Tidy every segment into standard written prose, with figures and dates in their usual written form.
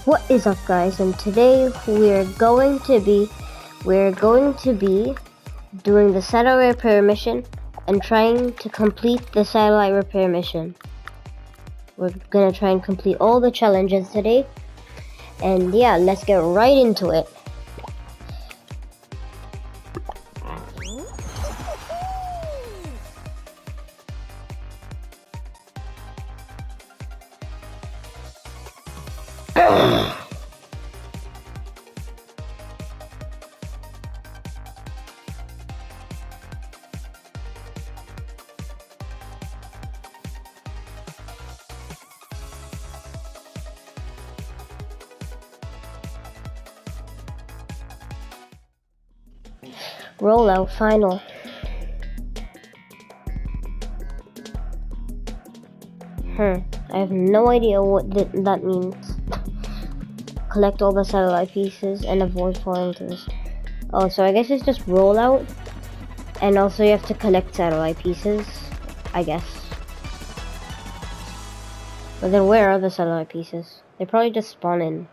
What is up, guys? And today we're going to be doing the satellite repair mission and trying to complete the satellite repair mission. We're gonna try and complete all the challenges today, and yeah, let's get right into it. Rollout final. I have no idea what that means. Collect all the satellite pieces and avoid falling to this. Oh, so I guess it's just rollout, and also you have to collect satellite pieces, I guess. But then where are the satellite pieces? They probably just spawn in.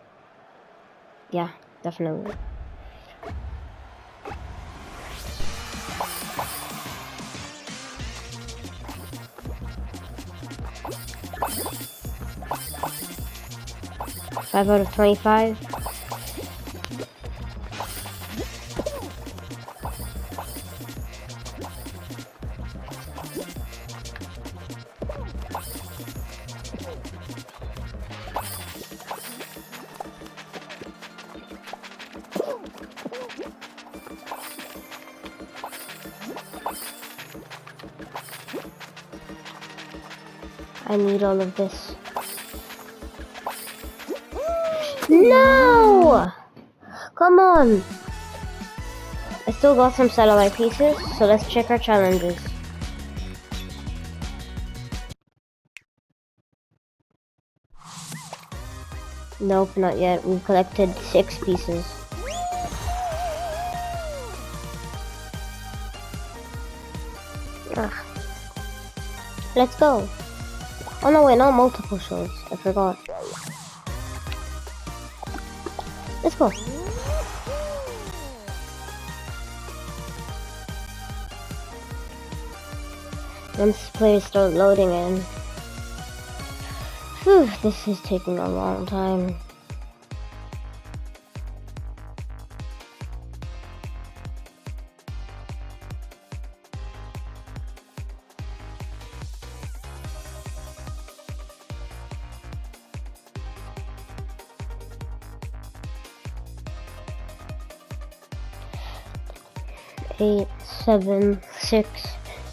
Yeah, definitely. Five out of 25. I need all of this. No! Come on! I still got some satellite pieces, so let's check our challenges. Nope, not yet. We've collected 6 pieces. Ugh. Let's go. Oh no, wait, not multiple shows. I forgot. Let's go. Once players start loading in. Whew, this is taking a long time. Eight, 7, 6,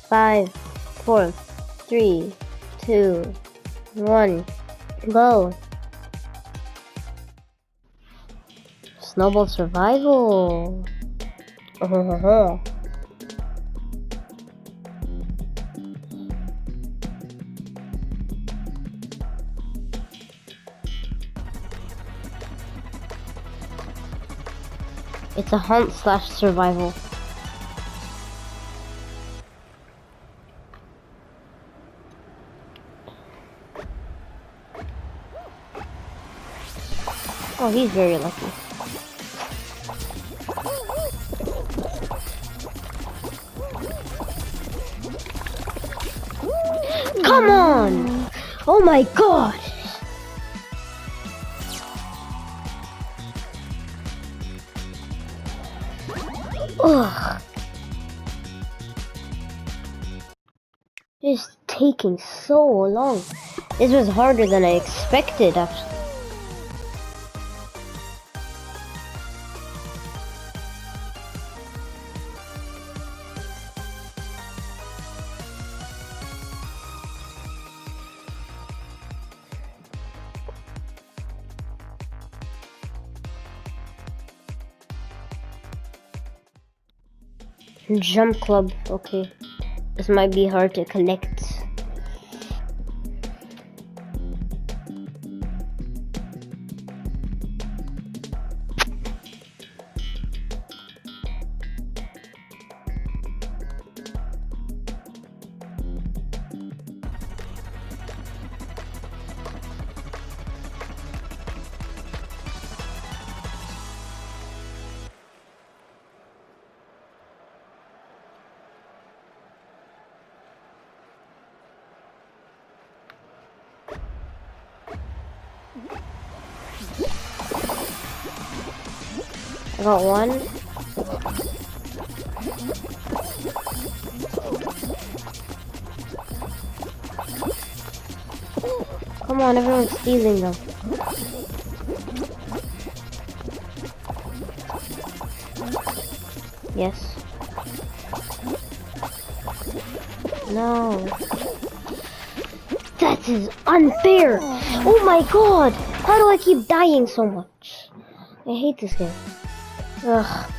5, 4, 3, 2, 1, go. Snowball survival. It's a hunt/survival. Oh, he's very lucky. Come on! Oh my god! Ugh. It's taking so long. This was harder than I expected, actually. Jump club, okay. This might be hard to collect. I got one. Come on, everyone's stealing them. Yes. No. That is unfair! Oh my god! How do I keep dying so much? I hate this game. Ugh.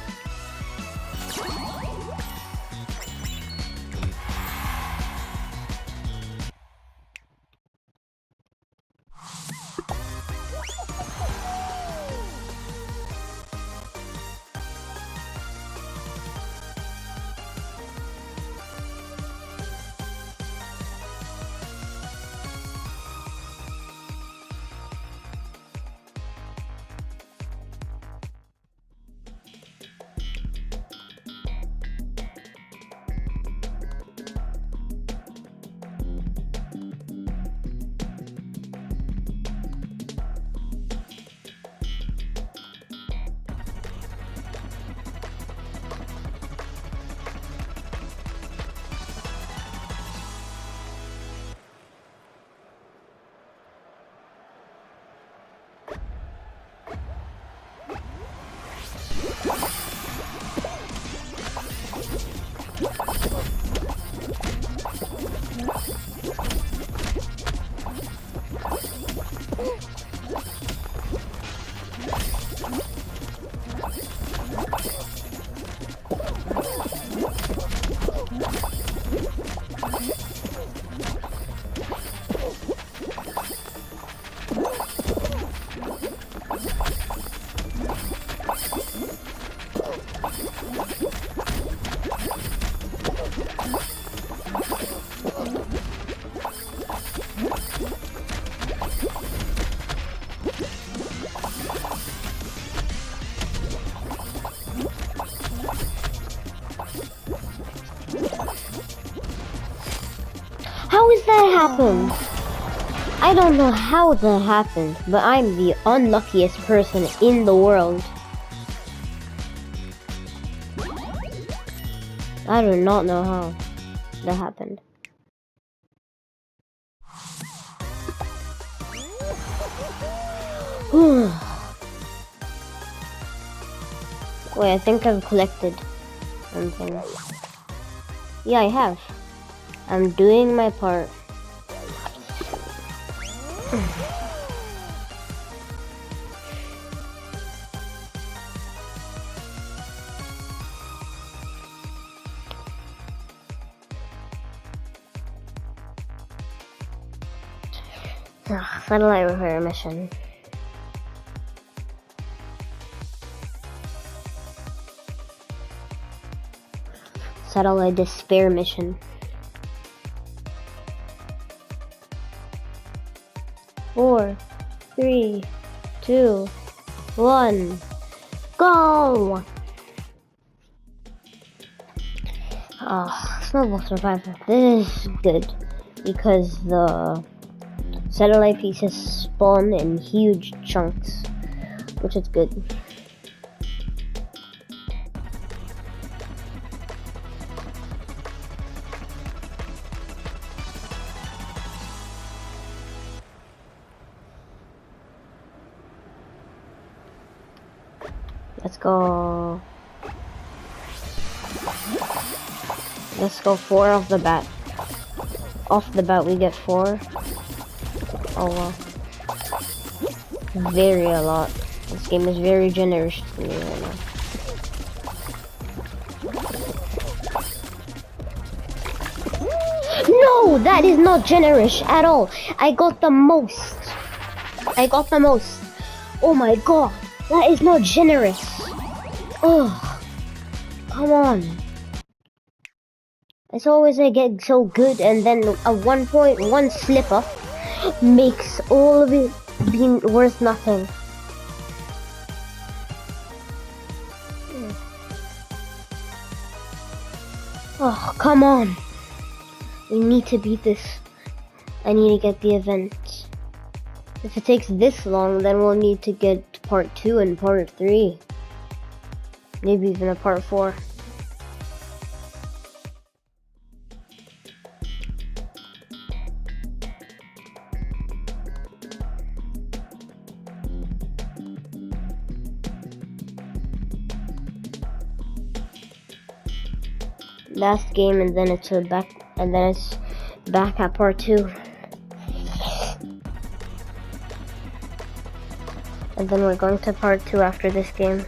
How is that happened? I don't know how that happened, but I'm the unluckiest person in the world. I do not know how that happened. Wait, I think I've collected something. Yeah, I have. I'm doing my part. Satellite repair mission. Satellite despair mission. 4, 3, 2, 1, go! Snowball survival. This is good because the satellite pieces spawn in huge chunks, which is good. Let's go. Let's go 4 off the bat. Off the bat, we get 4. Oh well. Very a lot. This game is very generous to me right now. No, that is not generous at all. I got the most. I got the most. Oh my god, that is not generous. Oh, come on. It's always I get so good and then at one point, one slip up makes all of it being worth nothing. Oh, come on. We need to beat this. I need to get the event. If it takes this long, then we'll need to get part 2 and part 3. Maybe even a part 4. Last game, and then it's back at part 2. And then we're going to part 2 after this game.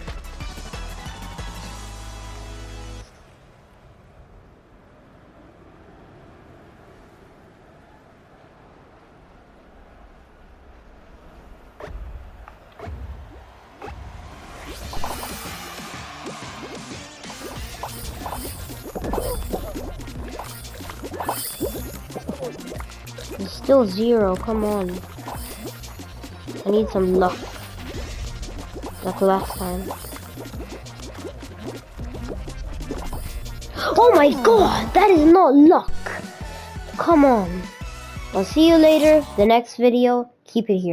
It's still 0, come on. I need some luck. Like last time. Oh my god, that is not luck. Come on. I'll see you later. The next video. Keep it here.